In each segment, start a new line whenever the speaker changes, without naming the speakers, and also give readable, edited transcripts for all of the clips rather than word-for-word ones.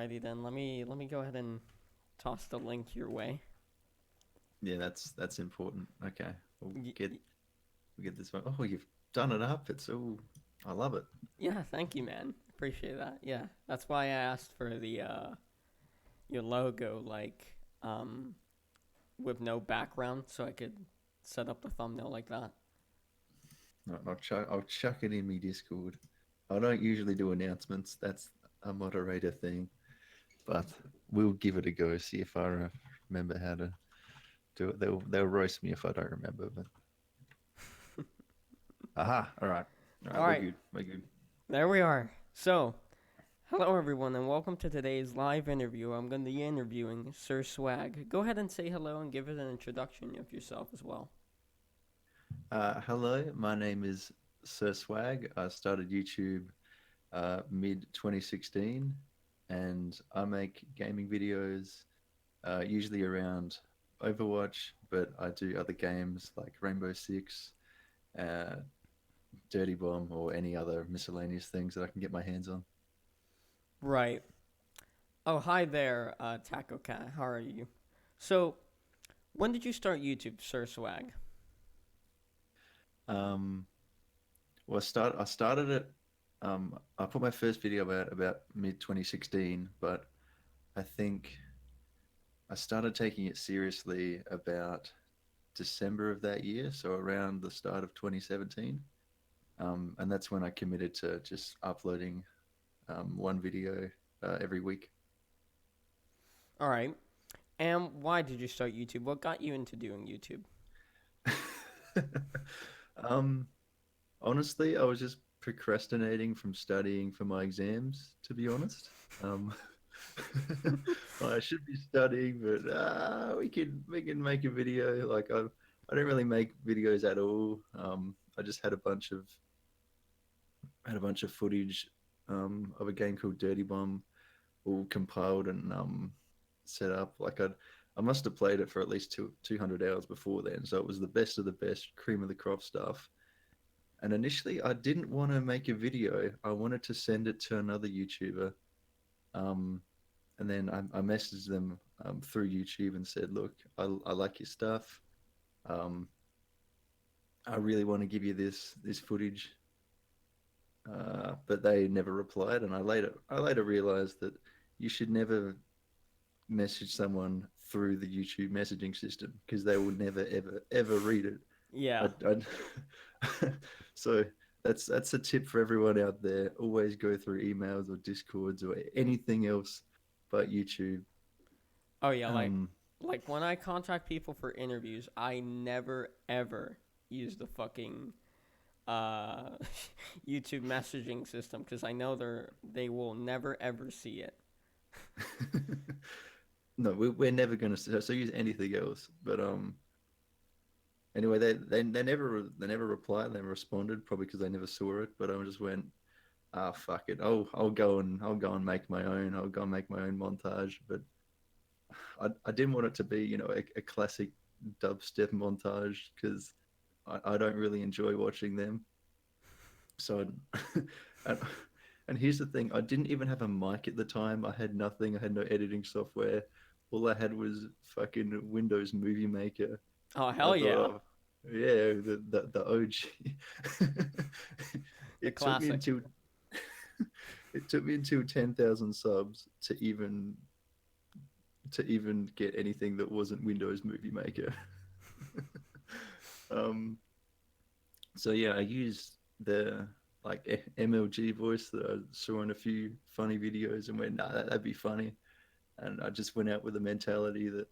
Alrighty then. Let me go ahead and toss the link your way.
Yeah, that's important. Okay, we'll
Y-
get
y-
we'll get this one. Oh, you've done it up. It's all. I love it.
yeah, thank you, man. Appreciate that. Yeah, that's why I asked for the your logo, with no background, so I could set up the thumbnail like that.
I'll chuck it in me Discord. I don't usually do announcements. That's a moderator thing, but we'll give it a go. See if I remember how to do it. They'll roast me if I don't remember. But aha! All right.
All
We're
right,
good. We're good.
there we are. So, hello everyone, and welcome to today's live interview. I'm going to be interviewing Sir Swag. Go ahead and say hello and give it an introduction of yourself as well.
Hello, my name is Sir Swag. I started YouTube mid 2016, and I make gaming videos usually around Overwatch, but I do other games like Rainbow Six, uh, Dirty Bomb, or any other miscellaneous things that I can get my hands on.
Right. Oh, hi there, Taco Cat. How are you? So, when did you start YouTube, Sir Swag?
Um, well, I started it. I put my first video out about mid 2016, but I think I started taking it seriously about December of that year, so around the start of 2017. And that's when I committed to just uploading one video every week.
All right. And why did you start YouTube? What got you into doing YouTube?
um, Honestly, I was just procrastinating from studying for my exams, to be honest. Um, I should be studying, but we can make a video. I don't really make videos at all. I just had a bunch of footage of a game called Dirty Bomb all compiled and set up. I must have played it for at least 200 hours before then, so it was the best of the best, cream of the crop stuff. And initially, I didn't want to make a video. I wanted to send it to another YouTuber. Um, and then I messaged them through YouTube and said, "Look, I like your stuff. Um, I really want to give you this footage." But they never replied, and I later realized that you should never message someone through the YouTube messaging system because they will never ever read it.
Yeah.
So that's a tip for everyone out there. Always go through emails or Discords or anything else but YouTube.
Oh yeah,
Um,
like when I contact people for interviews, I never ever use the fucking uh YouTube messaging system because I know they will never ever see it.
no, we're never going to so use anything else. But anyway, they never replied. They responded probably because they never saw it. But I just went, ah, fuck it. I'll go and make my own. I'll go and make my own montage. But I didn't want it to be, a classic dubstep montage because I don't really enjoy watching them. So, and, and here's the thing: I didn't even have a mic at the time. I had nothing. I had no editing software. All I had was fucking Windows Movie Maker.
Oh
I
hell
thought,
yeah,
oh, yeah, the OG.
the
it took me
classic.
until it took me until 10,000 subs to even get anything that wasn't Windows Movie Maker. um, so yeah, I used the MLG voice that I saw in a few funny videos and went, nah, that'd be funny. And I just went out with the mentality that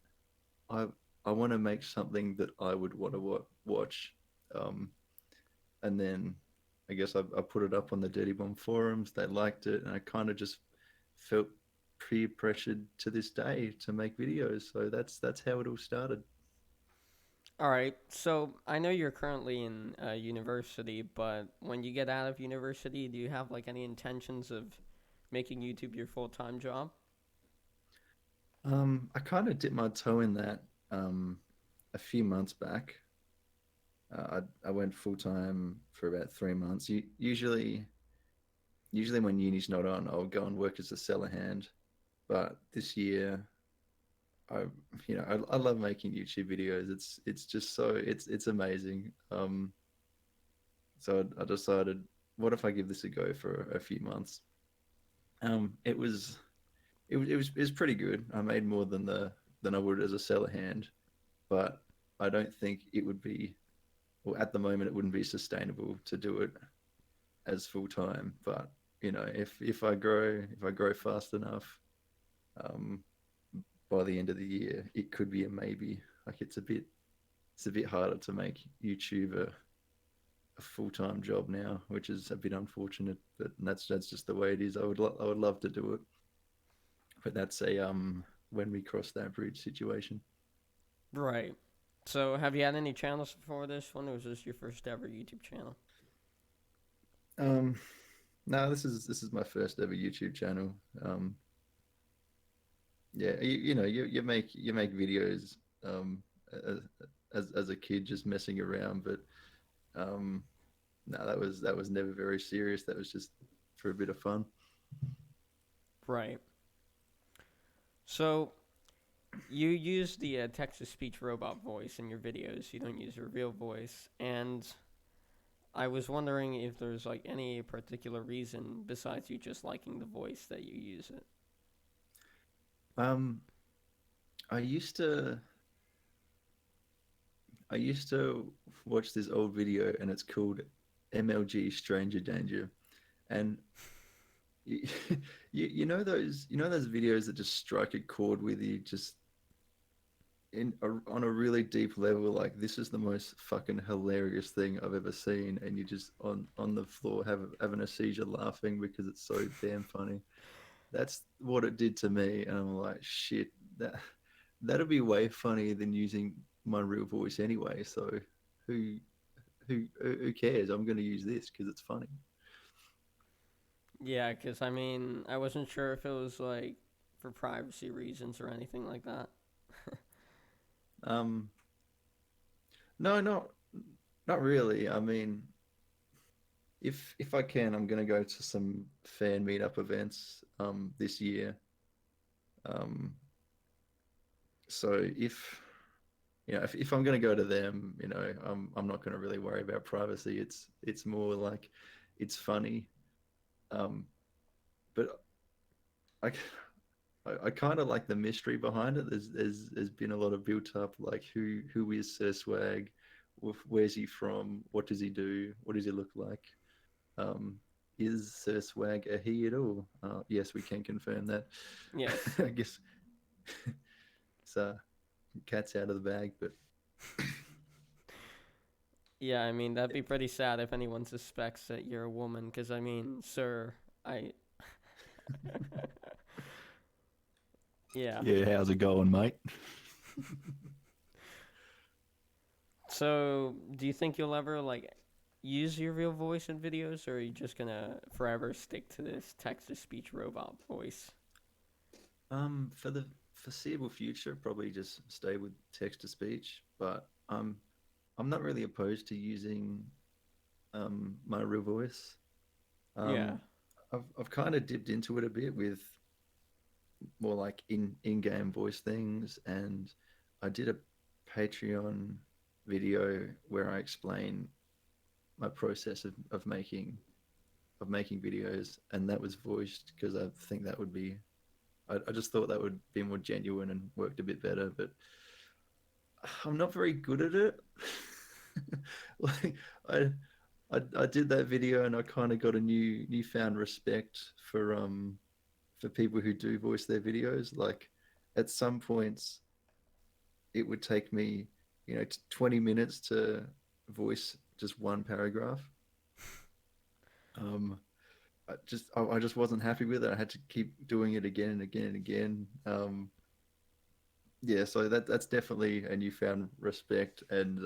I I want to make something that I would want to watch. Um, and then I guess I put it up on the Dirty Bomb forums. They liked it, and I kind of just felt peer pressured to this day to make videos. So that's how it all started.
All right, so I know you're currently in university, but when you get out of university, do you have like any intentions of making YouTube your full time job?
I kind of dipped my toe in that a few months back. I went full time for about 3 months. Usually when uni's not on, I'll go and work as a seller hand. But this year, I I love making YouTube videos. It's just so it's amazing. So I decided, what if I give this a go for a few months? It was it was pretty good. I made more than I would as a seller hand, but I don't think it would be, well, at the moment it wouldn't be sustainable to do it as full time. But if I grow fast enough, um, by the end of the year, it could be a maybe. Like it's a bit harder to make YouTube a full time job now, which is a bit unfortunate. But that's just the way it is. I would love to do it, but that's a when we cross that bridge situation.
Right. So, have you had any channels before this one, or was this your first ever YouTube channel?
Um, no, this is my first ever YouTube channel. Yeah, you make videos as as a kid, just messing around, but um, no, that was never very serious. That was just for a bit of fun.
Right. So, you use the text to speech robot voice in your videos. You don't use your real voice. And I was wondering if there's like any particular reason besides you just liking the voice that you use it.
Um, I used to I used to watch this old video, and it's called MLG Stranger Danger, and you, you know those videos that just strike a chord with you, just on a really deep level. Like, this is the most fucking hilarious thing I've ever seen, and you're just on the floor having a seizure laughing because it's so damn funny. That's what it did to me, and I'm like, shit, that'd be way funnier than using my real voice anyway. So who who cares? I'm going to use this because it's funny.
Yeah, because I mean, I wasn't sure if it was like for privacy reasons or anything like that.
Um, no, not really. I mean, if I can, I'm going to go to some fan meetup events this year. Um, so if I'm going to go to them, I'm not going to really worry about privacy. It's more like it's funny. Um, but I I kind of like the mystery behind it. There's been a lot of built up, like who is Sir Swag, where's he from, what does he do, what does he look like? Um, is Sir Swag a he at all? Yes, we can confirm that.
Yes.
I guess it's cat's out of the bag, but
Yeah, I mean, that'd be pretty sad if anyone suspects that you're a woman, because I mean, sir, I. Yeah.
yeah, how's it going, mate?
So, do you think you'll ever, like, use your real voice in videos, or are you just gonna forever stick to this text to speech robot voice?
For the foreseeable future, probably just stay with text to speech, but I'm not really opposed to using my real voice.
Yeah.
Um, I've kind of dipped into it a bit with more like in game voice things, and I did a Patreon video where I explain my process of making videos, and that was voiced because I think that would be I just thought that would be more genuine and worked a bit better, but I'm not very good at it. like I, I did that video, and I kind of got a newfound respect for people who do voice their videos. Like, at some points, it would take me, 20 minutes to voice just one paragraph. Um, I just wasn't happy with it. I had to keep doing it again and again and again. Yeah, so that's definitely a newfound respect. And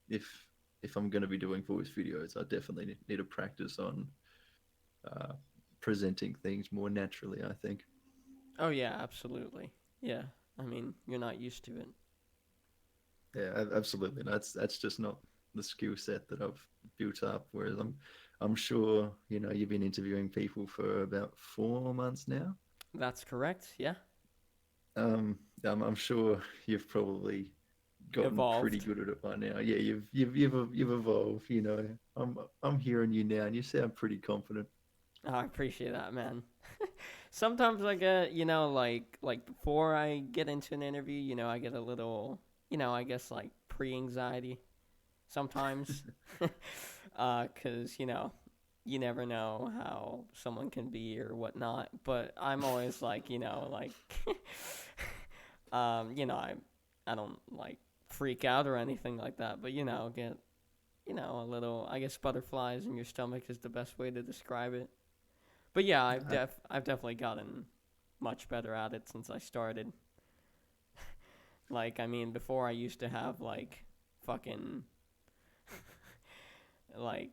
if if I'm going to be doing voice videos, I definitely need to practice on uh, presenting things more naturally, I think.
Oh, yeah, absolutely. Yeah. I mean, you're not used to it.
Yeah, absolutely. That's just not the skill set that I've built up. Whereas I'm sure you've been interviewing people for about 4 months now.
That's correct. Yeah.
I'm sure you've probably gotten pretty
Evolved.
good at it by now. Yeah, you've evolved. You know, I'm hearing you now, and you sound pretty confident.
Oh, I appreciate that, man. Sometimes I get, like before I get into an interview, I get a little, I guess like pre-anxiety sometimes. 'Cause, you never know how someone can be or whatnot, but I'm always like, I don't like freak out or anything like that, but get, a little, I guess butterflies in your stomach is the best way to describe it. But yeah,
Uh,
I've definitely gotten much better at it since I started. Like, I mean, before I used to have like fucking like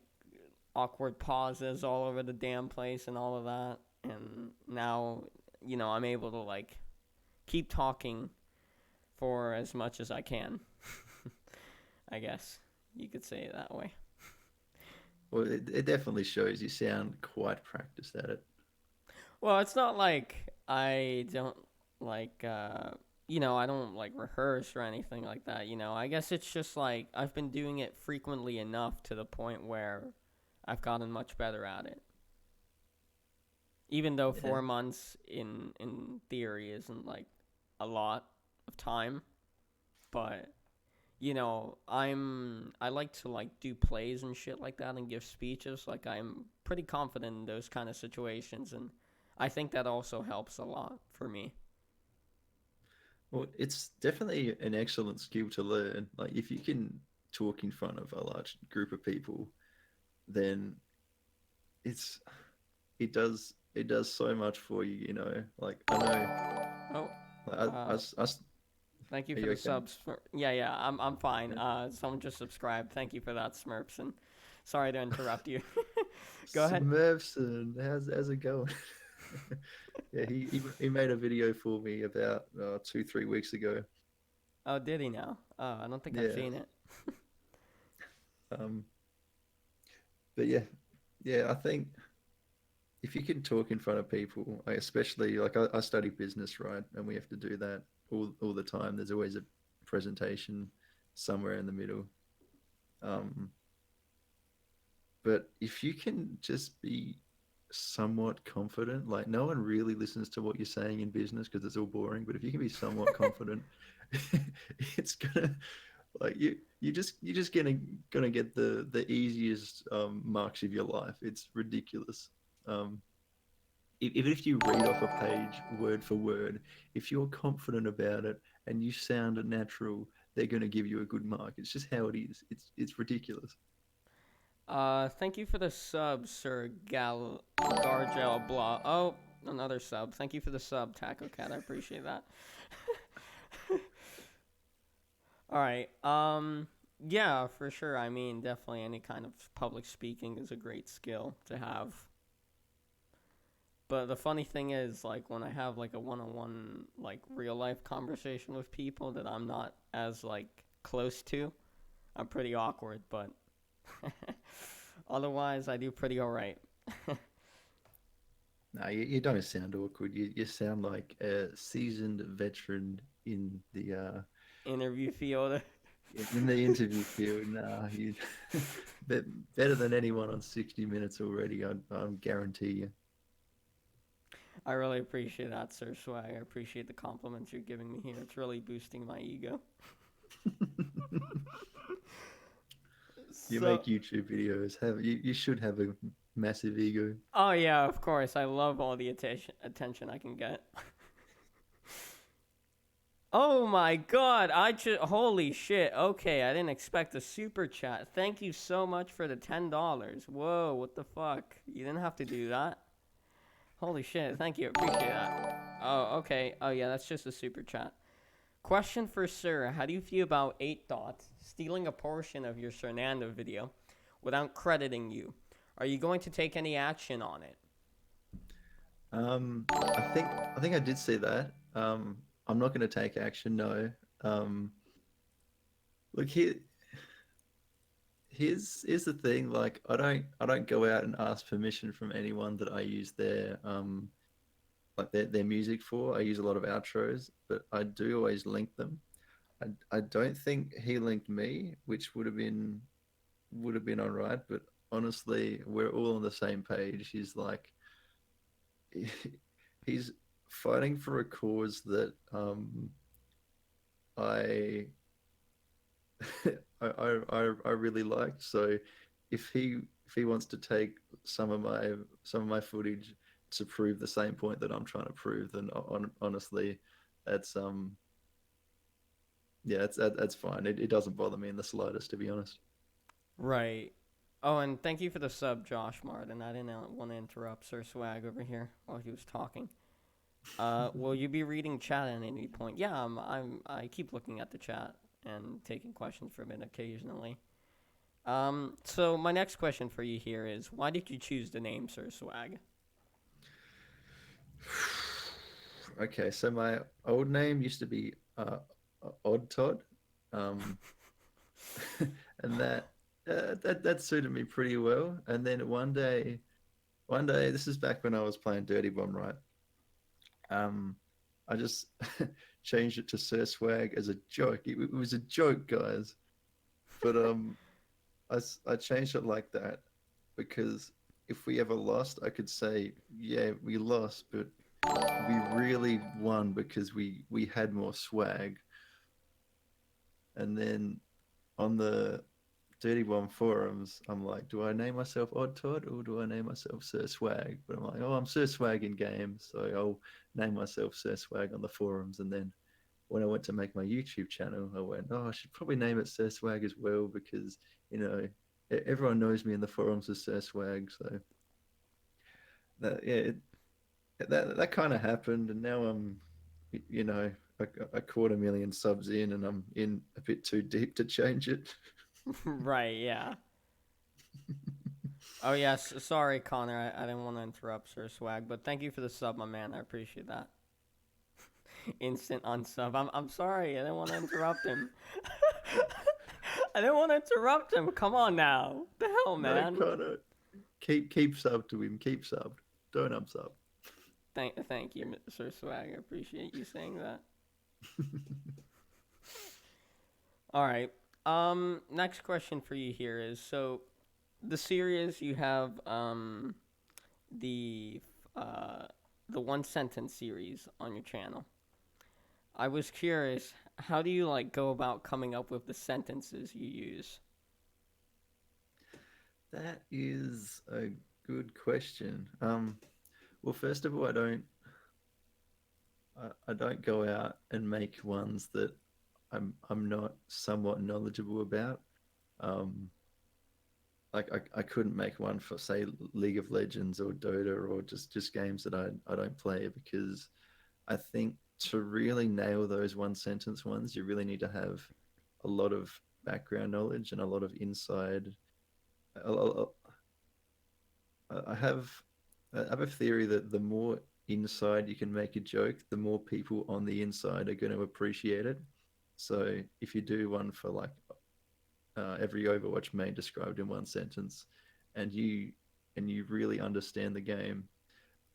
awkward pauses all over the damn place and all of that. And now, I'm able to like keep talking for as much as I can. I guess you could say it that way.
well, it definitely shows you sound quite practiced at it.
Well, it's not like I don't like I don't like rehearse or anything like that, I guess it's just like I've been doing it frequently enough to the point where I've gotten much better at it. Even though
Yeah.
4 months in theory isn't like a lot of time, but I like to like do plays and shit like that and give speeches. Like I'm pretty confident in those kind of situations, and I think that also helps a lot for me.
Well, it's definitely an excellent skill to learn. Like if you can talk in front of a large group of people, then it's it does so much for you. You know, like I know,
Oh,
I,
uh,
I,
thank you
are
for
you
the
okay?
subs. Yeah, I'm fine.
Yeah.
Someone just subscribed. Thank you for that, Smurfs, and sorry to interrupt you. Go ahead.
Smurfson, how's it going? Yeah, he made a video for me about 2 3 weeks ago.
Oh, did he now? Oh, I don't think I've
Yeah,
seen it.
um, but yeah, I think if you can talk in front of people, especially like I study business, right, and we have to do that all the time. There's always a presentation somewhere in the middle. Um, but if you can just be somewhat confident, like no one really listens to what you're saying in business because it's all boring. But if you can be somewhat confident, it's gonna like you're just gonna get the easiest marks of your life. It's ridiculous. Um, even if you read off a page word for word, if you're confident about it and you sound natural, they're going to give you a good mark. It's just how it is. It's ridiculous.
Thank you for the sub, Sir Gargel Blah. Oh, another sub. Thank you for the sub, Taco Cat. I appreciate that. All right. Yeah, for sure. I mean, definitely any kind of public speaking is a great skill to have. But the funny thing is, like, when I have like a one-on-one, like real life conversation with people that I'm not as like close to, I'm pretty awkward. But otherwise, I do pretty all right.
No, you don't sound awkward. You sound like a seasoned veteran in
Interview field.
in the interview field. Nah, you better than anyone on 60 Minutes already. I guarantee you.
I really appreciate that, Sir Swag. I appreciate the compliments you're giving me here. It's really boosting my ego.
You
So,
make YouTube videos. You should have a massive ego.
oh yeah, of course. I love all the attention I can get. Oh my god, holy shit. Okay, I didn't expect a super chat. Thank you so much for the $10. Whoa, what the fuck? You didn't have to do that. Holy shit, thank you. Appreciate that. Oh, okay. Oh yeah, that's just a super chat. Question for Sir. How do you feel about 8 Dots stealing a portion of your Fernando video without crediting you? Are you going to take any action on it?
I think I did see that. I'm not going to take action. No. Um, look here. Here's the thing. Like I don't go out and ask permission from anyone that I use their like their music for. I use a lot of outros, but I do always link them. I don't think he linked me, which would have been all right, but honestly, we're all on the same page. He's like, he's fighting for a cause that I, I really liked. So if he wants to take some of my footage to prove the same point that I'm trying to prove, then honestly, that's yeah, that's fine. It doesn't bother me in the slightest, to be honest.
Right. Oh, and thank you for the sub, Josh Martin. I didn't want to interrupt Sir Swag over here while he was talking. Will you be reading chat at any point? Yeah, I keep looking at the chat and taking questions from it occasionally. So my next question for you here is, why did you choose the name Sir Swag?
Okay, so my old name used to be Odd Todd, um, and that suited me pretty well. And then one day, this is back when I was playing Dirty Bomb, right? I just changed it to Sir Swag as a joke. It was a joke, guys, but I changed it like that because if we ever lost, I could say, yeah, we lost, but we really won because we had more swag. And then on the Dirty Bomb forums, I'm like, do I name myself Odd Todd or do I name myself Sir Swag? But I'm like, oh, I'm Sir Swag in game, so I'll name myself Sir Swag on the forums. And then when I went to make my YouTube channel, I went, oh, I should probably name it Sir Swag as well because everyone knows me in the forums as Sir Swag. So yeah, that kind of happened, and now I'm, you know, a quarter million subs in, and I'm in a bit too deep to change it.
Right. Yeah. Oh yes. Sorry, Connor. I didn't want to interrupt Sir Swag, but thank you for the sub, my man. I appreciate that. Instant unsub. I'm sorry. I didn't want to interrupt him. I didn't want to interrupt him. Come on now. What the hell,
No,
man?
Connor, keep sub to him. Keep subbed. Don't unsub.
Thank you, Sir Swag. I appreciate you saying that. All right. Next question for you here is, so the series you have the uh the one sentence series on your channel. I was curious, how do you like go about coming up with the sentences you use?
That is a good question. Well, first of all, I don't go out and make ones that I'm not somewhat knowledgeable about. Um, like I couldn't make one for say League of Legends or Dota or just games that I don't play because I think to really nail those one sentence ones, you really need to have a lot of background knowledge and a lot of inside. I I have I have a theory that the more inside you can make a joke, the more people on the inside are going to appreciate it. So if you do one for like every Overwatch main described in one sentence, and you really understand the game,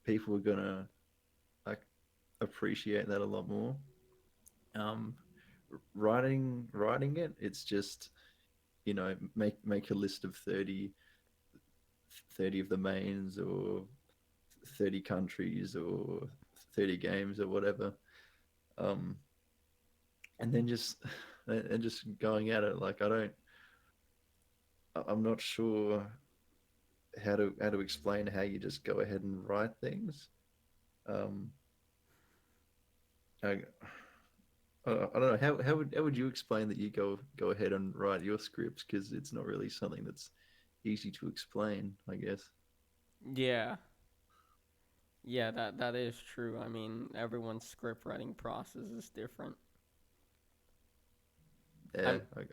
people are gonna like appreciate that a lot more. Um, writing it, it's just make a list of 30 of the mains or 30 countries or 30 games or whatever, um, and then just going at it. Like I'm not sure how to explain how you just go ahead and write things. Um, I, I don't know how would you explain that you go ahead and write your scripts because it's not really something that's easy to explain, I guess.
Yeah. Yeah, that is true. I mean, everyone's script writing process is different.
Yeah,
I'm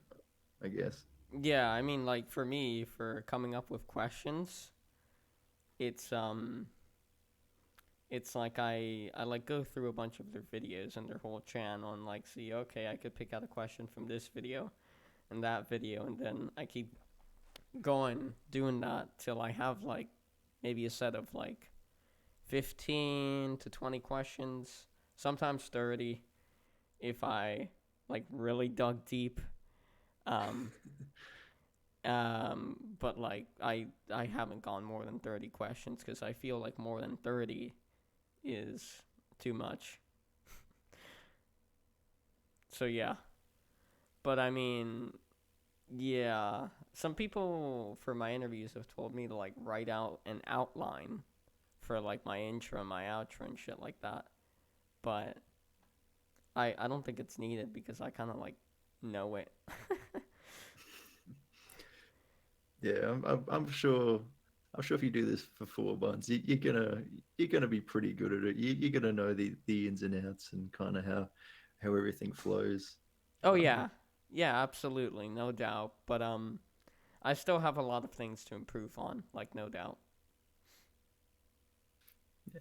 I guess.
Yeah, I mean, like for me, for coming up with questions, it's it's like I like go through a bunch of their videos and their whole channel and like see, okay, I could pick out a question from this video and that video, and then I keep going doing that till I have like maybe a set of like 15 to 20 questions, sometimes 30 if I like really dug deep. Um, but like I haven't gone more than 30 questions because I feel like more than 30 is too much. So yeah, but I mean, yeah, some people for my interviews have told me to like write out an outline for like my intro, my outro, and shit like that. But I don't think it's needed because I kind of like know it.
Yeah, I'm sure. I'm sure if you do this for 4 months, you're gonna be pretty good at it. You're gonna know the ins and outs and kind of how everything flows.
Oh
Um,
yeah, yeah, absolutely, no doubt. But I still have a lot of things to improve on, like no doubt.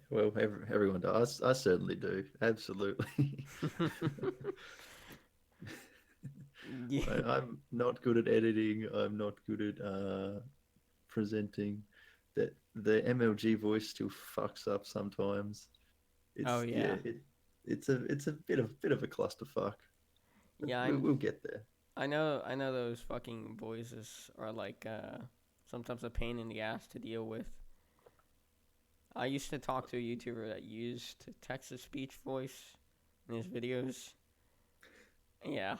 well, everyone does. I certainly do. Absolutely.
Yeah.
I'm not good at editing. I'm not good at presenting. That the MLG voice still fucks up sometimes.
Oh
It's yeah,
yeah.
it's a bit of a clusterfuck, but
Yeah,
we'll get there.
I know those fucking voices are like sometimes a pain in the ass to deal with. I used to talk to a YouTuber that used text to speech voice in his videos. Yeah.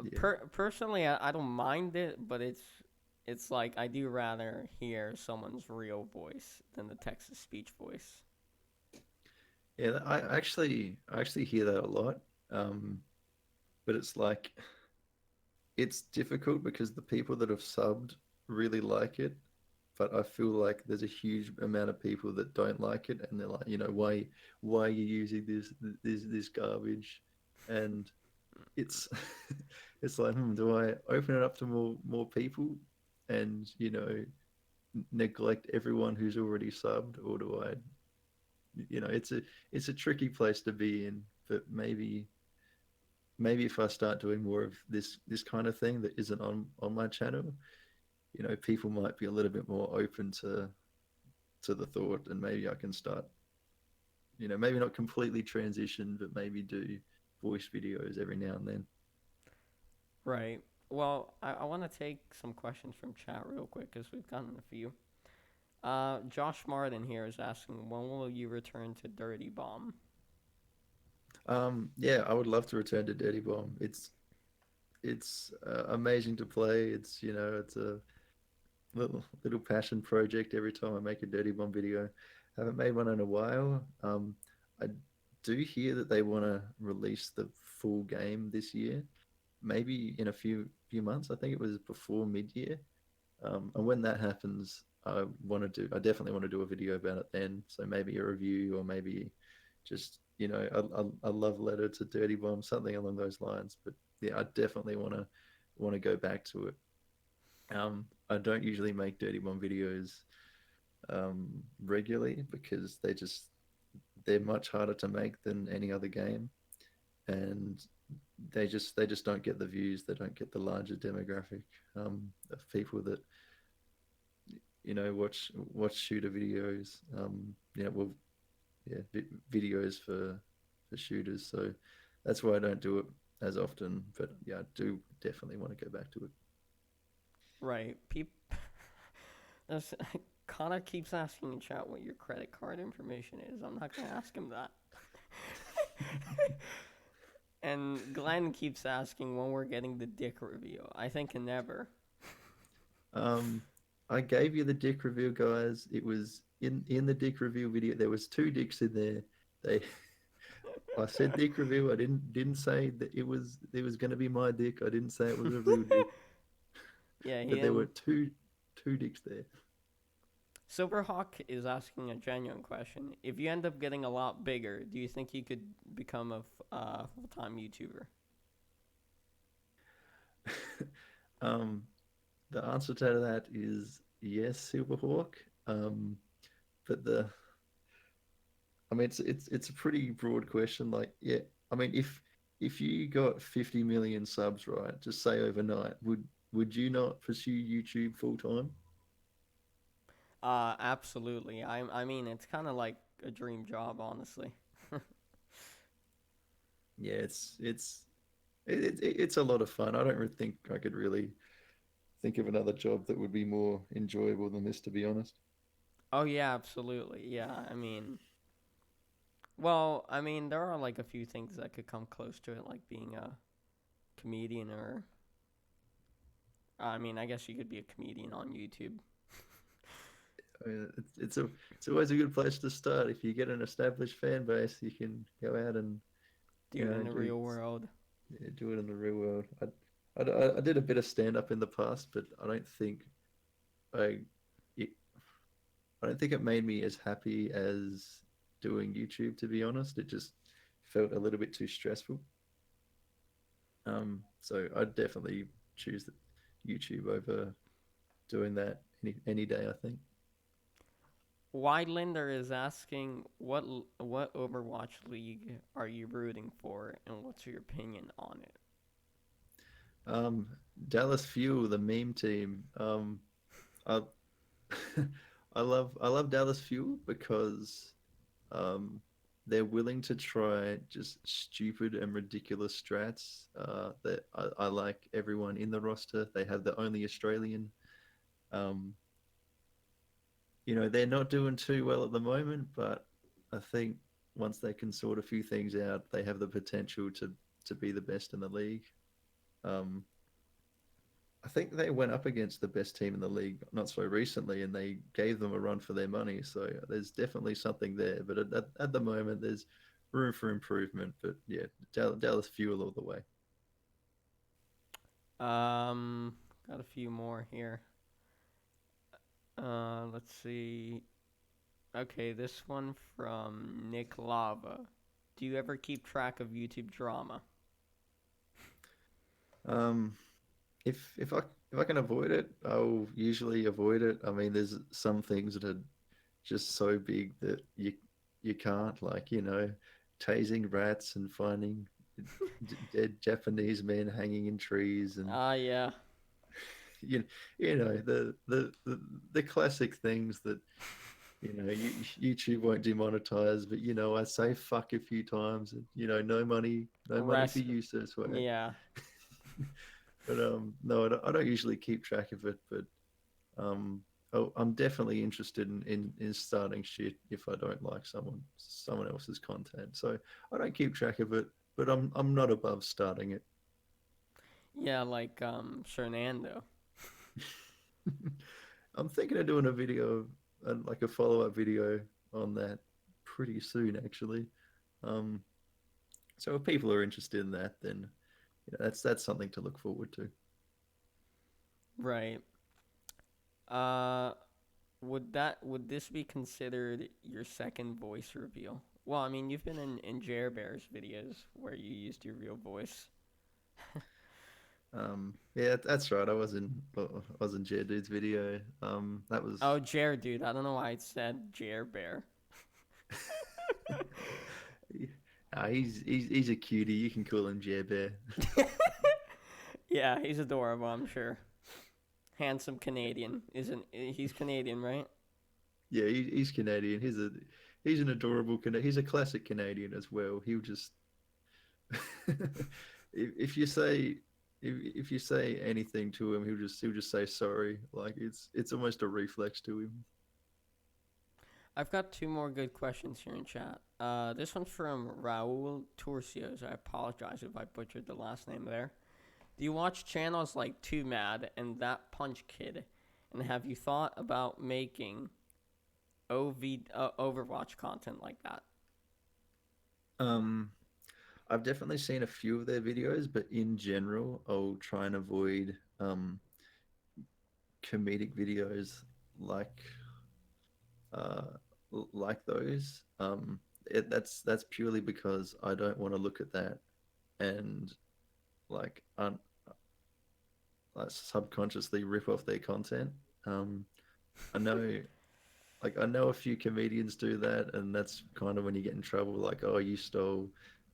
Yeah,
Personally I don't mind it, but it's like I do rather hear someone's real voice than the text to speech voice.
yeah. I actually hear that a lot. Um, but it's like it's difficult because the people that have subbed really like it, but I feel like there's a huge amount of people that don't like it, and they're like, why are you using this garbage? And it's it's like, do I open it up to more people, and neglect everyone who's already subbed, or do I, it's a tricky place to be in, but maybe if I start doing more of this kind of thing that isn't on my channel, people might be a little bit more open to the thought, and maybe I can start, maybe not completely transition, but maybe do voice videos every now and then.
Right. Well, I want to take some questions from chat real quick because we've gotten a few. Josh Martin here is asking, when will you return to Dirty Bomb?
Yeah, I would love to return to Dirty Bomb. It's amazing to play. It's a little passion project every time I make a Dirty Bomb video. Haven't made one in a while. I do hear that they want to release the full game this year, maybe in a few months. I think it was before mid-year. And when that happens, I definitely want to do a video about it then. So maybe a review, or maybe just a love letter to Dirty Bomb, something along those lines. But yeah, I definitely want to go back to it. I don't usually make Dirty Bomb videos regularly because they're much harder to make than any other game, and they just don't get the views. They don't get the larger demographic of people that watch shooter videos. Well, yeah, videos for shooters. So that's why I don't do it as often. But yeah, I do definitely want to go back to it.
Right. Connor keeps asking in chat what your credit card information is. I'm not going to ask him that. And Glenn keeps asking when we're getting the dick review. I think never.
Um, I gave you the dick review, guys. It was in the dick review video. There was two dicks in there. They I said dick review. I didn't say that it was going to be my dick. I didn't say it was a real dick,
Yeah, he
but there were
didn't.
two dicks there.
Silverhawk is asking a genuine question. If you end up getting a lot bigger, do you think you could become a full time YouTuber?
um, the answer to that is yes, Silverhawk. Um, but I mean, it's a pretty broad question. Like, yeah, I mean, if you got 50 million subs, right, just say overnight, would you not pursue YouTube full time?
Absolutely. I mean, it's kind of like a dream job, honestly.
Yeah, it's a lot of fun. I don't really think I could really think of another job that would be more enjoyable than this, to be honest.
Oh yeah, absolutely. Yeah, I mean, well, I mean, there are like a few things that could come close to it, like being a comedian, or I mean, I guess you could be a comedian on YouTube.
I mean, it's always a good place to start. If you get an established fan base, you can go out and
Do it in the
do
real world.
yeah, do it in the real world. I did a bit of stand up in the past, but I it, I don't think it made me as happy as doing YouTube. To be honest, it just felt a little bit too stressful. So I'd definitely choose YouTube over doing that any day. I think.
Linder is asking what Overwatch league are you rooting for, and what's your opinion on it?
Um, Dallas Fuel, the meme team. I I love Dallas Fuel because um, they're willing to try just stupid and ridiculous strats. That I like everyone in the roster. They have the only Australian. Um, they're not doing too well at the moment, but I think once they can sort a few things out, they have the potential to be the best in the league. Um, I think they went up against the best team in the league not so recently, and they gave them a run for their money. So there's definitely something there. But at the moment, there's room for improvement. But yeah, Dallas Fuel all the way.
Um, got a few more here. Let's see. Okay, this one from Nick Lava. Do you ever keep track of YouTube drama?
Um, if I can avoid it, I'll usually avoid it. I mean, there's some things that are just so big that you can't, like, tasing rats and finding dead Japanese men hanging in trees, and
Ah, yeah.
you the classic things that YouTube won't demonetize, but I say fuck a few times, and no money for
Rest.
use this way.
Yeah.
But no, I don't usually keep track of it, but um, I'm definitely interested in starting shit if I don't like someone else's content. So I don't keep track of it, but I'm not above starting it.
Yeah, like Fernando.
I'm thinking of doing a video, like a follow up video on that pretty soon, actually. Um, so if people are interested in that, then that's something to look forward to.
Right. Uh, would this be considered your second voice reveal? Well, I mean, you've been in Jer Bear's videos where you used your real voice.
Yeah, that's right. I was in J Dude's video. That was
Oh, Jer, dude. I don't know why it said Jer Bear.
he's a cutie. You can call him J Bear.
Yeah, he's adorable, I'm sure. Handsome Canadian. Isn't he's Canadian, right?
Yeah, he's Canadian. He's an adorable He's a classic Canadian as well. He'll just if you say if you say anything to him, he'll just say sorry. Like it's almost a reflex to him.
I've got two more good questions here in chat. This one's from Raul Turcios. I apologize if I butchered the last name there. Do you watch channels like Too Mad and That Punch Kid? And have you thought about making Overwatch content like that?
Um, I've definitely seen a few of their videos, but in general, I'll try and avoid comedic videos like uh, like those. That's purely because I don't want to look at that and like like subconsciously rip off their content. Um, I know, I know a few comedians do that, and that's kind of when you get in trouble. Like, oh, you stole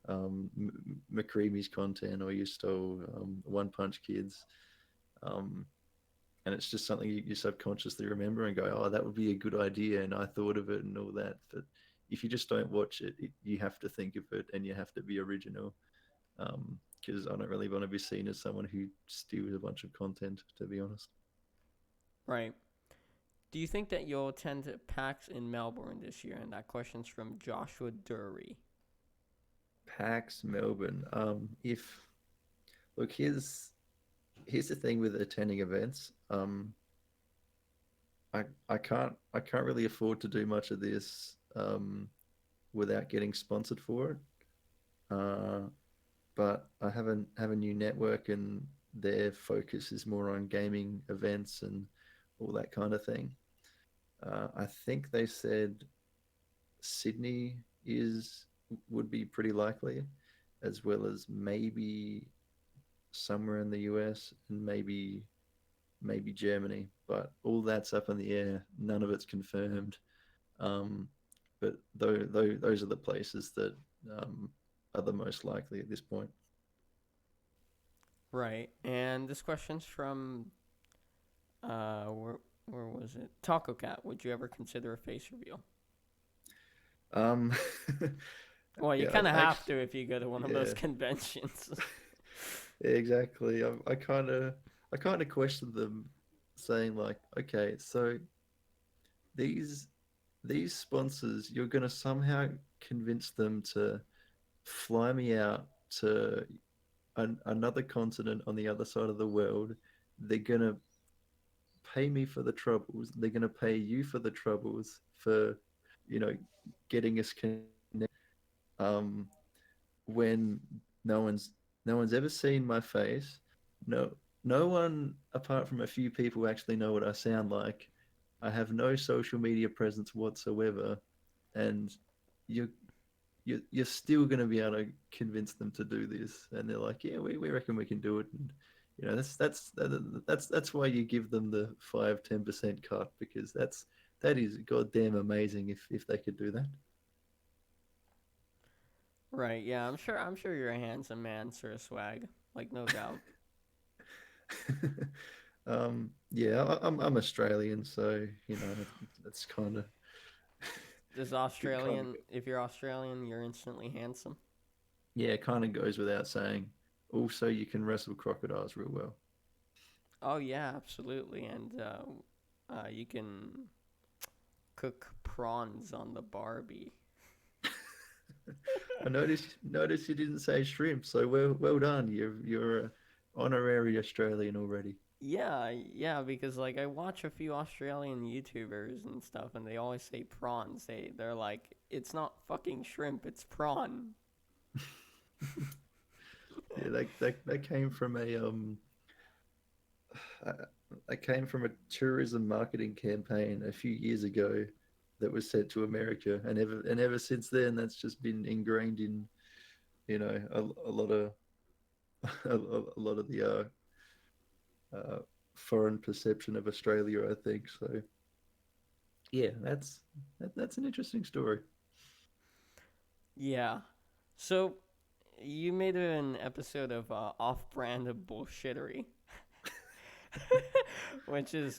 McCreamy's content, or you stole One Punch Kids. Um, and it's just something you subconsciously remember and go, oh, that would be a good idea, and I thought of it and all that. But if you just don't watch it, you have to think of it and you have to be original. Because I don't really want to be seen as someone who steals a bunch of content, to be honest.
Right. Do you think that you'll attend PAX in Melbourne this year? And that question's from Joshua Dury.
PAX Melbourne. If look, here's the thing with attending events. I can't really afford to do much of this without getting sponsored for it. Uh, but I have a new network, and their focus is more on gaming events and all that kind of thing. I think they said Sydney is would be pretty likely, as well as maybe somewhere in the US and maybe Germany. But all that's up in the air. None of it's confirmed. Um, but those are the places that are the most likely at this point.
Right. And this question's from where was it? Taco Cat. Would you ever consider a face reveal?
Um,
Well, you
yeah,
kind of have
actually,
to if you go to one of those
yeah,
conventions.
exactly. I kind of questioned them, saying like, okay, so these these sponsors, you're gonna somehow convince them to fly me out to another continent on the other side of the world. They're gonna pay me for the troubles. They're gonna pay you for the troubles for, you know, getting us connected. Um, when no one's no one's ever seen my face. No, no one apart from a few people actually know what I sound like. I have no social media presence whatsoever, and you you're still going to be able to convince them to do this, and they're like, yeah, we reckon we can do it. And that's why you give them the 5-10% cut, because that is goddamn amazing if they could do that.
Right. Yeah. I'm sure you're a handsome man, Sir Swag. Like no doubt.
Yeah, I'm Australian, so that's kind of
Does
it. Kind of
Australian? If you're Australian, you're instantly handsome.
yeah, it kind of goes without saying. Also, you can wrestle crocodiles real well.
Oh yeah, absolutely. And you can cook prawns on the Barbie.
I noticed you didn't say shrimp, so well done. You're a honorary Australian already.
Yeah, yeah, because like I watch a few Australian YouTubers and stuff, and they always say prawns. They're like, it's not fucking shrimp, it's prawn.
Yeah, that came from uh, that came from a tourism marketing campaign a few years ago that was sent to America, and ever since then, that's just been ingrained in a lot of a lot of the uh, foreign perception of Australia, I think. So yeah, that's an interesting story.
Yeah. So you made an episode of off-brand bullshittery, which is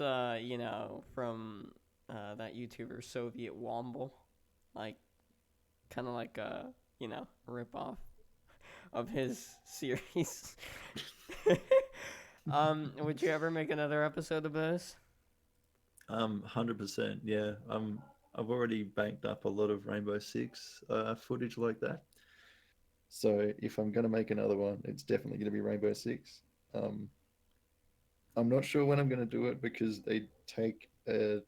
from that YouTuber Soviet Womble, like kind of like a rip off of his series. Would you ever make another episode of this?
100%. Yeah. I've already banked up a lot of Rainbow Six footage like that. So if I'm gonna make another one, it's definitely gonna be Rainbow Six. Um, I'm not sure when I'm gonna do it because they take a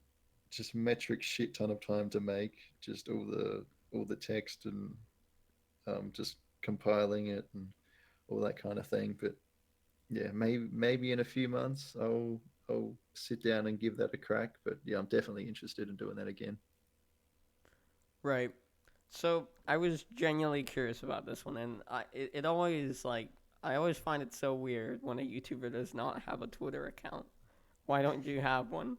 just metric shit ton of time to make, just all the text and just compiling it and all that kind of thing. But yeah, maybe in a few months I'll sit down and give that a crack. But yeah, I'm definitely interested in doing that again.
Right. So I was genuinely curious about this one, and it always like I always find it so weird when a YouTuber does not have a Twitter account. Why don't you have one?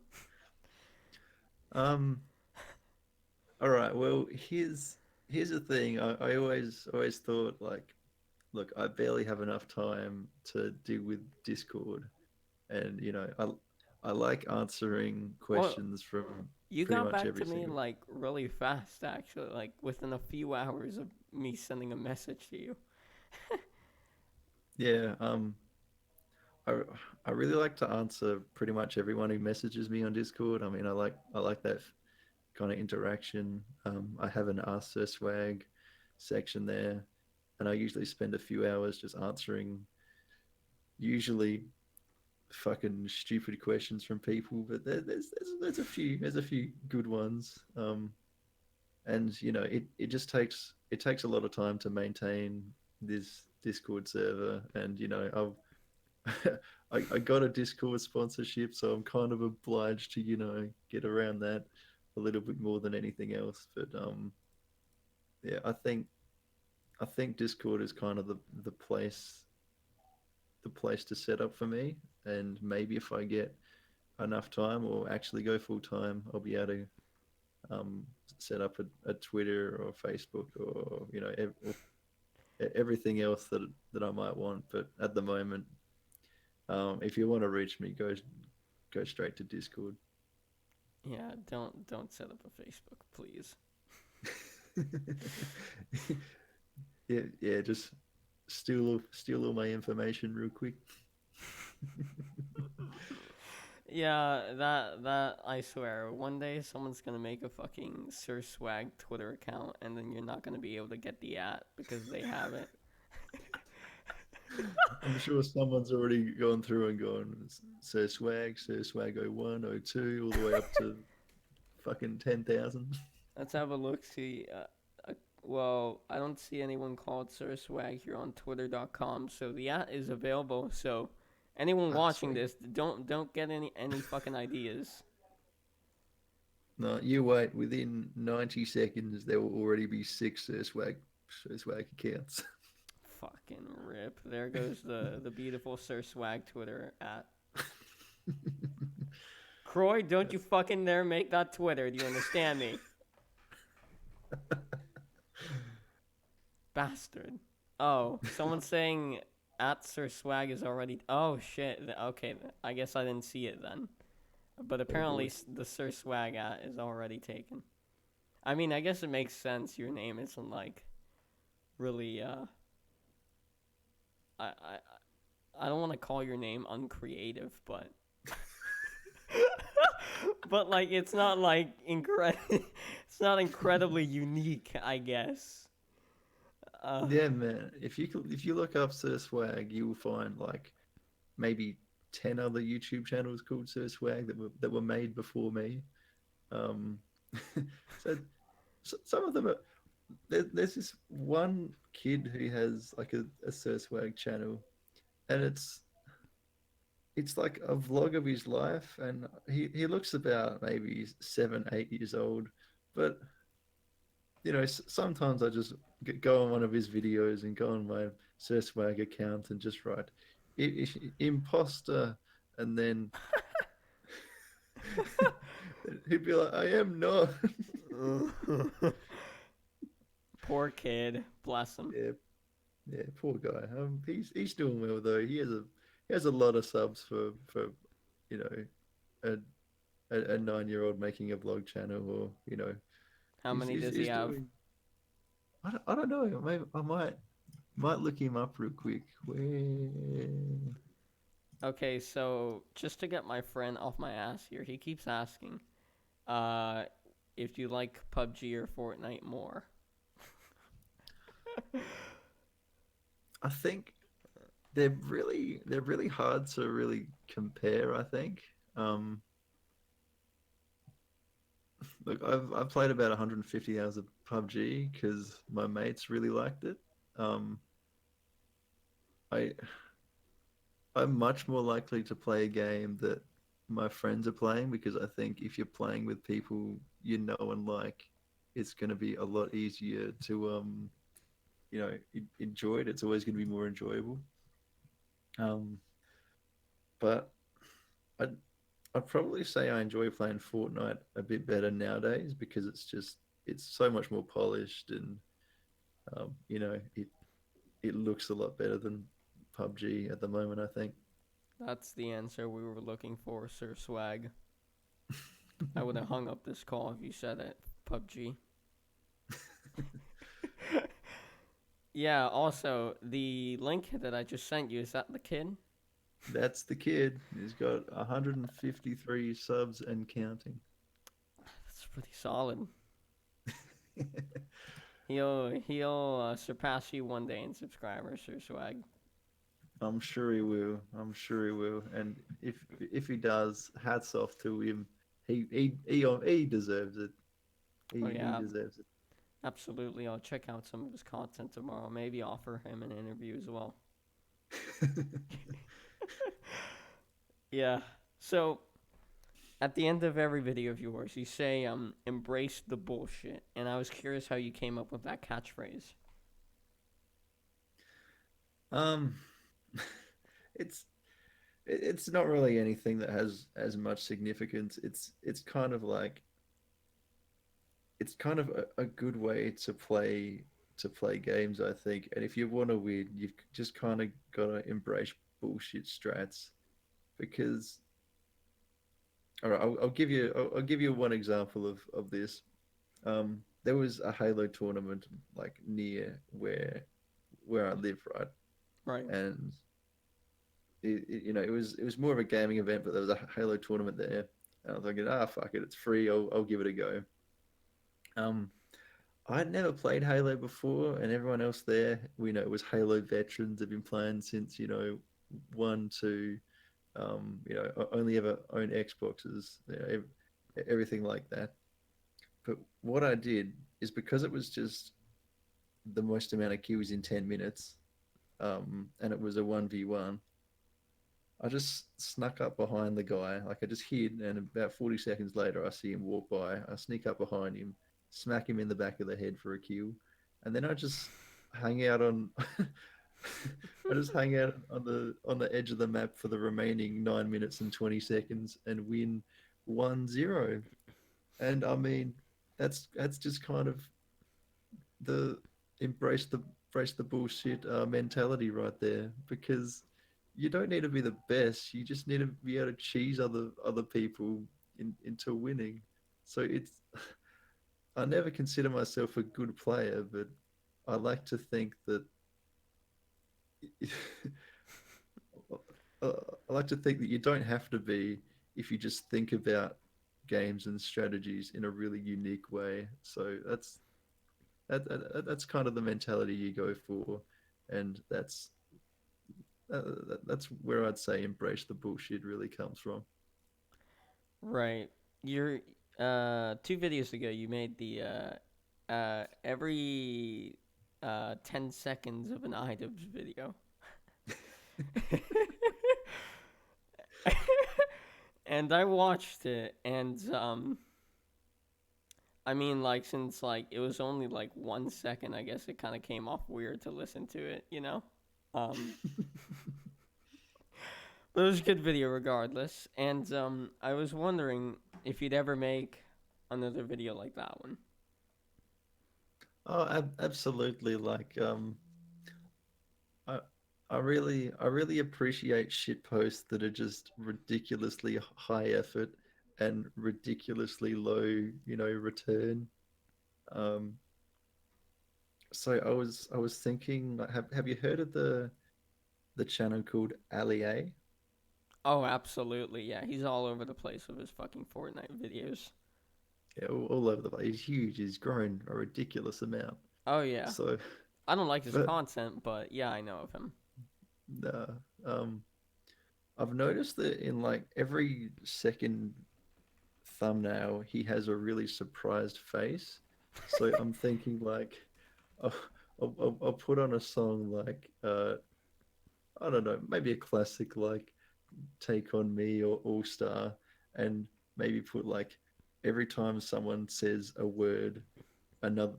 Um, all right. Well, here's the thing. I always thought like, look, I barely have enough time to deal with Discord, and I like answering
Well,
questions from
you
pretty
got
much
back
every
to me
single.
like really fast, actually, like within a few hours of me sending a message to you.
Yeah, I I really like to answer pretty much everyone who messages me on Discord. I mean, I like that kind of interaction. I have an Ask Sir Swag section there, and I usually spend a few hours just answering usually fucking stupid questions from people, but there's a few good ones. And it just takes a lot of time to maintain this Discord server, and I got a Discord sponsorship, so I'm kind of obliged to get around that a little bit more than anything else. But yeah, I think Discord is kind of the place to set up for me, and maybe if I get enough time or actually go full time, I'll be able to um, set up a Twitter or Facebook or everything else that I might want. But at the moment, if you want to reach me, go straight to Discord.
Yeah, don't set up a Facebook, please.
Yeah, yeah, just steal all my information real quick.
Yeah, that I swear, one day someone's gonna make a fucking Sir Swag Twitter account, and then you're not gonna be able to get the at because they have it.
I'm sure someone's already gone through and gone Sir Swag 01, 02, all the way up to fucking 10,000.
Let's have a look. See, well, I don't see anyone called Sir Swag here on Twitter.com, so the at is available. So, anyone
Ah,
watching
sweet.
this, don't get any fucking ideas.
No, you wait. Within 90 seconds, there will already be six Sir Swag accounts.
Fucking rip. There goes the beautiful Sir Swag Twitter at. Croy, don't you fucking dare make that Twitter. Do you understand me? Bastard. Oh, someone's saying at Sir Swag is already. Oh shit. Okay, I guess I didn't see it then. But
Oh
apparently
boy.
the Sir Swag at is already taken. I mean, I guess it makes sense. Your name isn't like really. I I don't want to call your name uncreative, but but like it's not like it's not incredibly unique, I guess. Uh,
Yeah, man. If you look up Sir Swag, you will find like maybe 10 other YouTube channels called Sir Swag that were made before me. Um, so, some of them are. There's this one kid who has like a Sir Swag channel, and it's like a vlog of his life, and he looks about maybe 7, 8 years old, but sometimes I just go on one of his videos and go on my Sir Swag account and just write imposter, and then he'd be like, I am not.
Poor kid, bless him.
Yeah, yeah, poor guy. He's doing well though. He has a lot of subs for you know a 9-year-old making a vlog channel, or
How
he's
many
he's,
does he
he's
have?
doing. I don't know. Maybe I might look him up real quick. Where?
Okay, so just to get my friend off my ass here, he keeps asking, uh, if you like PUBG or Fortnite more.
I think they're really hard to really compare. I think. Look, I've played about 150 hours of PUBG because my mates really liked it. Um, I I'm much more likely to play a game that my friends are playing, because I think if you're playing with people you know and like, it's going to be a lot easier to enjoy it. It's always going to be more enjoyable. Um, but I I'd probably say I enjoy playing Fortnite a bit better nowadays, because it's so much more polished, and it looks a lot better than PUBG at the moment, I think.
That's the answer we were looking for, Sir Swag. I would have hung up this call if you said it. PUBG. Yeah, also, the link that I just sent you, is that the kid?
That's the kid. He's got 153 subs and counting.
That's pretty solid. He'll surpass you one day in subscribers, Sir Swag.
I'm sure he will. I'm sure he will. And if he does, hats off to him. He deserves it.
Oh
He
yeah,
deserves it.
absolutely. I'll check out some of his content tomorrow. Maybe offer him an interview as well. Yeah. So at the end of every video of yours, you say embrace the bullshit, and I was curious how you came up with that catchphrase.
um, it's it's not really anything that has as much significance. It's kind of like it's kind of a good way to play games, I think. And if you want to win, you've just kind of got to embrace bullshit strats because all right, I'll give you one example of this. There was a Halo tournament like near where I live, right?
Right.
And you know it was more of a gaming event, but there was a Halo tournament there. And I was thinking, ah, fuck it, it's free. I'll give it a go. Um, I'd never played Halo before, and everyone else there, we know, it was Halo veterans. Have been playing since one, two, only ever owned Xboxes, everything like that. But what I did is because it was just the most amount of kills in 10 minutes, and it was a 1v1. I just snuck up behind the guy, like I just hid, and about 40 seconds later, I see him walk by. I sneak up behind him, smack him in the back of the head for a kill, and then I just hang out on. I just hang out on the edge of the map for the remaining 9 minutes and 20 seconds and win 1-0. And I mean, that's just kind of the embrace the embrace the bullshit mentality right there because you don't need to be the best. You just need to be able to cheese other people into winning. So it's I never consider myself a good player, but I like to think that I like to think that you don't have to be if you just think about games and strategies in a really unique way. So that's kind of the mentality you go for, and that's where I'd say embrace the bullshit really comes from.
Right. You're 2 videos ago you made the every 10 seconds of an items video. And I watched it, and I mean, like, since like it was only like 1 second, I guess it kind of came off weird to listen to it, you know. Um, but it was a good video regardless, and I was wondering if you'd ever make another video like that one.
Oh, absolutely. Like, I, I really appreciate shit posts that are just ridiculously high effort and ridiculously low, return. Um, so I was thinking, like, have you heard of the channel called Ali A?
Oh, absolutely, yeah. He's all over the place with his fucking Fortnite videos.
Yeah, all over the place. He's huge. He's grown a ridiculous amount.
Oh yeah,
So,
I don't like his
but
content, but yeah, I know of him.
uh, um, I've noticed that in like every second thumbnail, he has a really surprised face. So I'm thinking like, I'll, I'll put on a song like, I don't know, maybe a classic like Take On Me or All Star, and maybe put like every time someone says a word, another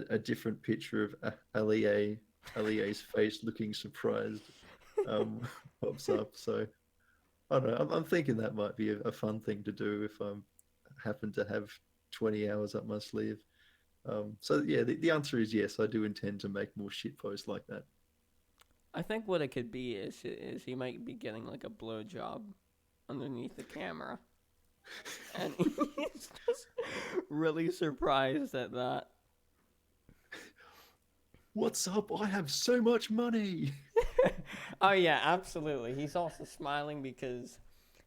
a different picture of Alie's face looking surprised um, pops up. So I don't know. I'm thinking that might be a fun thing to do if I happen to have 20 hours up my sleeve. So yeah, the answer is yes. I do intend to make more shit posts like that.
I think what it could be is he might be getting like a blowjob underneath the camera, and he's just really surprised at that.
What's up? I have so much money.
Oh yeah, absolutely. He's also smiling because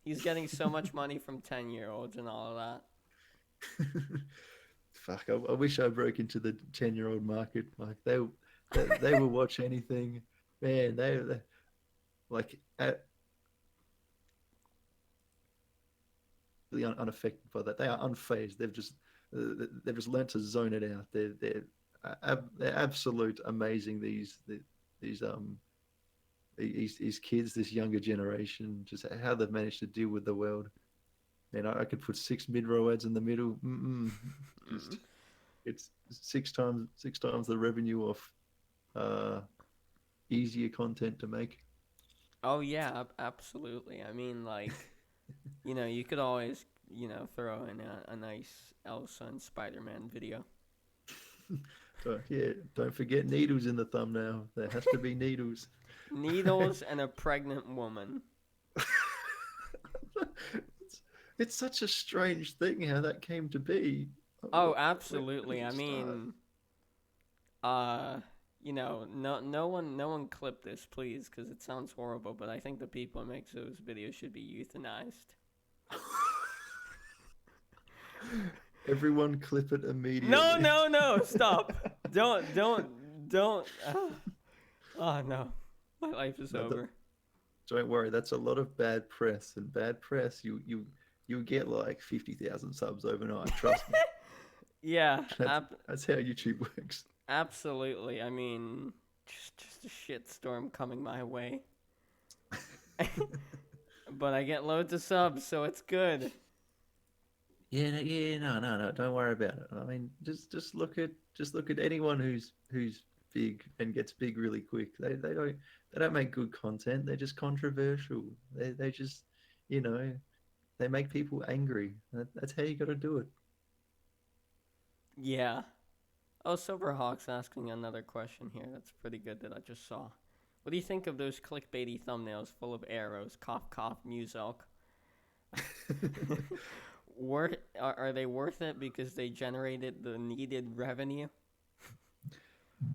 he's getting so much money from 10-year-olds and all of that.
Fuck, I wish I broke into the 10-year-old market. Like they will watch anything. Man, they like unaffected by that. They are unfazed. They've just learned to zone it out. They're absolute amazing. These these kids, this younger generation, just how they've managed to deal with the world. Man, I could put six mid-row ads in the middle. Just it's six times the revenue of uh, easier content to make.
Oh yeah, absolutely. I mean, like, you could always, throw in a nice Elsa and Spider-Man video.
So yeah, don't forget needles in the thumbnail. There has to be needles.
Needles and a pregnant woman.
It's such a strange thing how that came to be.
Oh,
Where
absolutely.
did
I
it start?
mean, no one clip this, please, because it sounds horrible. But I think the people who make those videos should be euthanized.
Everyone clip it
No,
immediately.
no, no! Stop! Don't. Oh no, my life is
No,
over.
don't worry, that's a lot of bad press, and bad press you get like 50,000 subs overnight. Trust me.
Yeah,
That's how YouTube works.
absolutely. I mean, just a shitstorm coming my way. But I get loads of subs, so it's good.
Yeah, yeah, no. Don't worry about it. I mean, just look at anyone who's big and gets big really quick. They don't make good content. They're just controversial. They just you know they make people angry. That's how you got to do it.
Yeah. Oh, Silverhawk's asking another question here. That's pretty good that I just saw. What do you think of those clickbaity thumbnails full of arrows? Cough, cough, muselk. Are they worth it because they generated the needed revenue?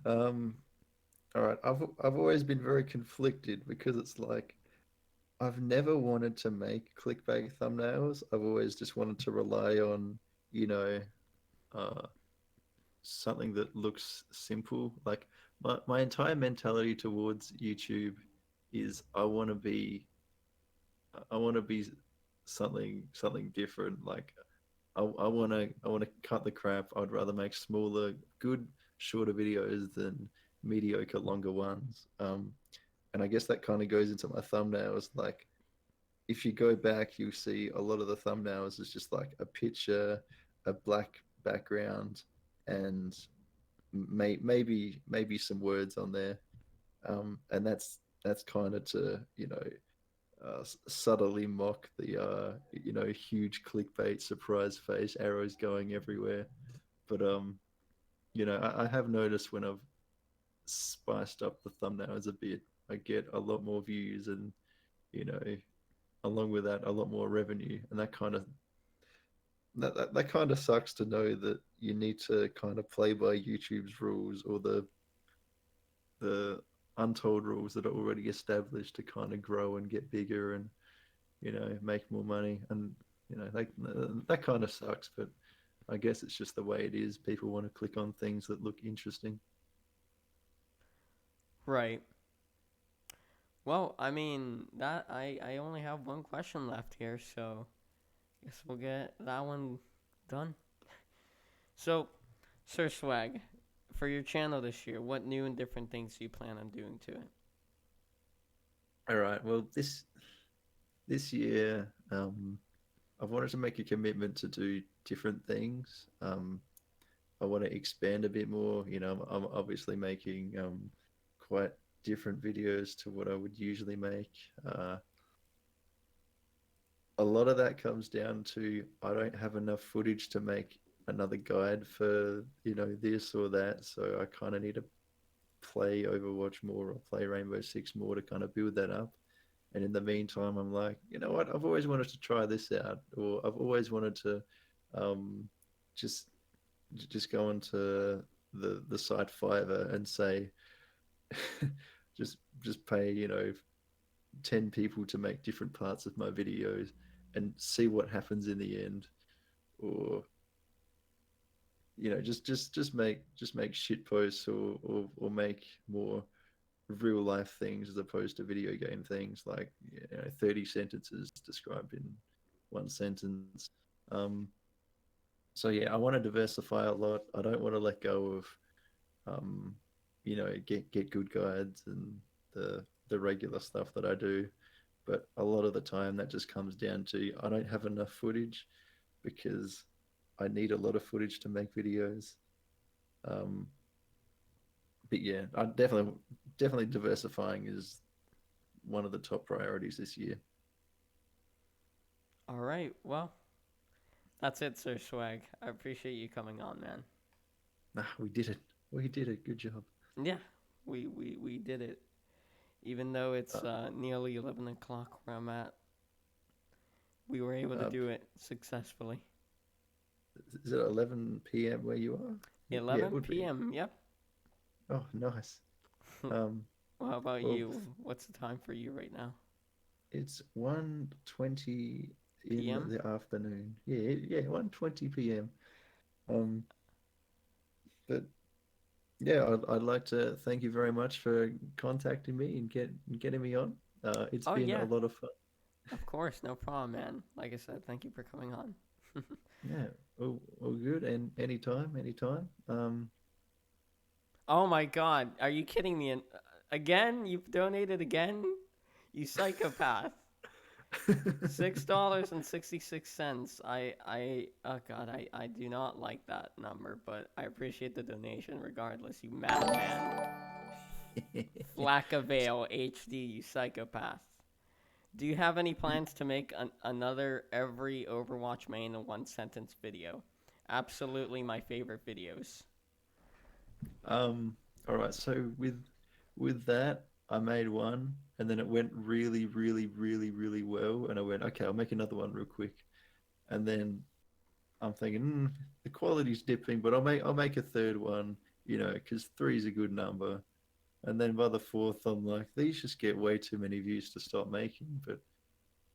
um, all right. I've always been very conflicted because it's like I've never wanted to make clickbait thumbnails. I've always just wanted to rely on you know uh, something that looks simple. Like my entire mentality towards YouTube is I want to be something different. Like I want to cut the crap. I'd rather make smaller, good, shorter videos than mediocre, longer ones. And I guess that kind of goes into my thumbnails. Like if you go back, you see a lot of the thumbnails is just like a picture, a black background, and maybe some words on there. And that's kind of to subtly mock the huge clickbait surprise face arrows going everywhere. But I have noticed when I've spiced up the thumbnails a bit, I get a lot more views and you know along with that a lot more revenue, and that kind of sucks to know that you need to kind of play by YouTube's rules or the untold rules that are already established to kind of grow and get bigger and make more money. And that kind of sucks, but I guess it's just the way it is. People want to click on things that look interesting.
Right. Well, I mean, I only have one question left here, so I guess we'll get that one done. So, Sir Swag, for your channel this year, what new and different things do you plan on doing to it?
All right, well, this year, I've wanted to make a commitment to do different things. I want to expand a bit more. I'm obviously making quite different videos to what I would usually make. A lot of that comes down to I don't have enough footage to make another guide for this or that, so I kind of need to play Overwatch more or play Rainbow Six more to kind of build that up. And in the meantime, I'm like, you know what? I've always wanted to try this out, or I've always wanted to um, just just go onto the site Fiverr and say, just pay 10 people to make different parts of my videos and see what happens in the end, or just make shit posts, or make more real life things as opposed to video game things, like 30 sentences described in one sentence. um so yeah, I want to diversify a lot. I don't want to let go of get good guides and the regular stuff that I do. But a lot of the time that just comes down to I don't have enough footage, because I need a lot of footage to make videos. um but yeah, I definitely diversifying is one of the top priorities this year.
All right. Well, that's it, Sir Swag. I appreciate you coming on, man.
Nah, we did it, good job.
Yeah, we did it. Even though it's
uh,
nearly 11 o'clock where I'm at, we were able to
uh,
do it successfully.
is it 11 p.m. where you are? Yeah, it
11
would be.
p.m. Yep.
Oh, nice. um
Well, how about
well,
you? What's the time for you right now?
it's 1:20 in
PM?
the afternoon. Yeah, 1:20 p.m. um but yeah, I'd like to thank you very much for contacting me and getting me on. It's
Oh,
been a
yeah.
lot of fun.
Of course. No problem, man. Like I said, thank you for coming on.
Yeah, all good, and anytime.
Oh my God. Are you kidding me? Again? You've donated again? You psychopath. $6.66. Oh God, I do not like that number, but I appreciate the donation regardless. You madman. Flackavale HD, you psychopath. Do you have any plans to make another every Overwatch main in one sentence video? Absolutely my favorite videos.
All right. So with that, I made one, and then it went really, really, really, really well, and I went, okay, I'll make another one real quick, and then I'm thinking, the quality's dipping, but I'll make a third one, because three is a good number. And then by the fourth, I'm like, these just get way too many views to stop making. But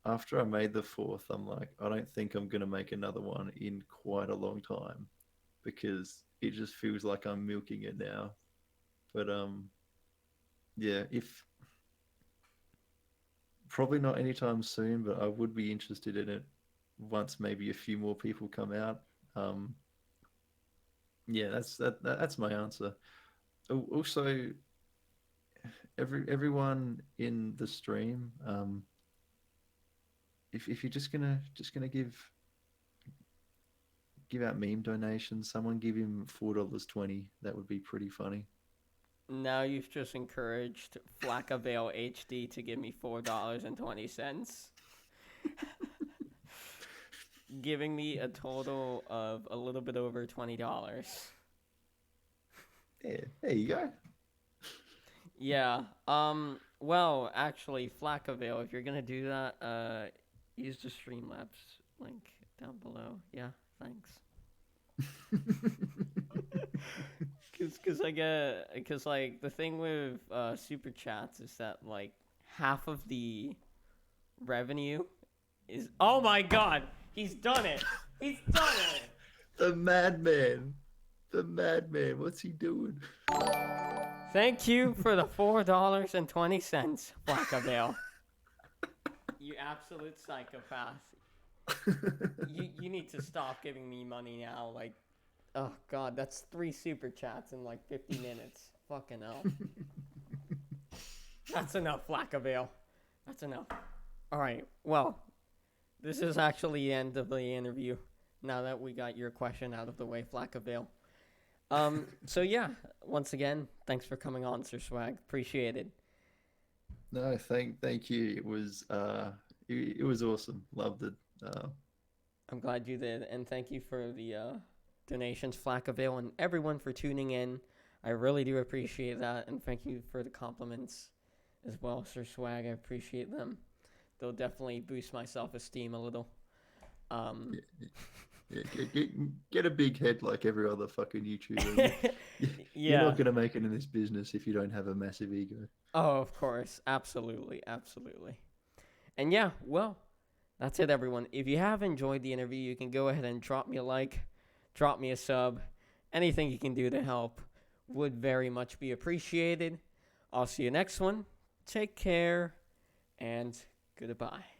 after I made the fourth, I'm like, I don't think I'm gonna make another one in quite a long time, because it just feels like I'm milking it now. But yeah, if probably not anytime soon, but I would be interested in it once maybe a few more people come out. Um, yeah, that's my answer. Also, everyone in the stream, if you're just gonna give out meme donations, someone give him $4.20. That would be pretty funny.
Now you've just encouraged Flackavale HD to give me $4.20, giving me a total of a little bit over $20.
Yeah, there you go.
Yeah. Well, actually, Flackavale, if you're gonna do that, use the Streamlabs link down below. Yeah. Thanks. Cause like the thing with super chats is that like half of the revenue is, oh my God, he's done it. He's done it.
The madman. The madman. What's he doing?
Thank you for the $4.20, Flackavale. You absolute psychopath. You need to stop giving me money now. Like, oh God, that's 3 super chats in like 50 minutes. Fucking hell. That's enough, Flackavale. That's enough. All right. Well, this is actually the end of the interview. Now that we got your question out of the way, Flackavale. So yeah, once again, thanks for coming on, Sir Swag. Appreciate it.
No, thank you. It was awesome. Loved it.
I'm glad you did, and thank you for the donations, Flackavale, and everyone for tuning in. I really do appreciate that, and thank you for the compliments as well, Sir Swag. I appreciate them. They'll definitely boost my self-esteem a little. Um,
Yeah, get a big head like every other fucking YouTuber. You're
yeah.
not gonna make it in this business if you don't have a massive ego.
Oh, of course. Absolutely. Absolutely. And yeah, well, that's it, everyone. If you have enjoyed the interview, you can go ahead and drop me a like, drop me a sub. Anything you can do to help would very much be appreciated. I'll see you next one. Take care and goodbye.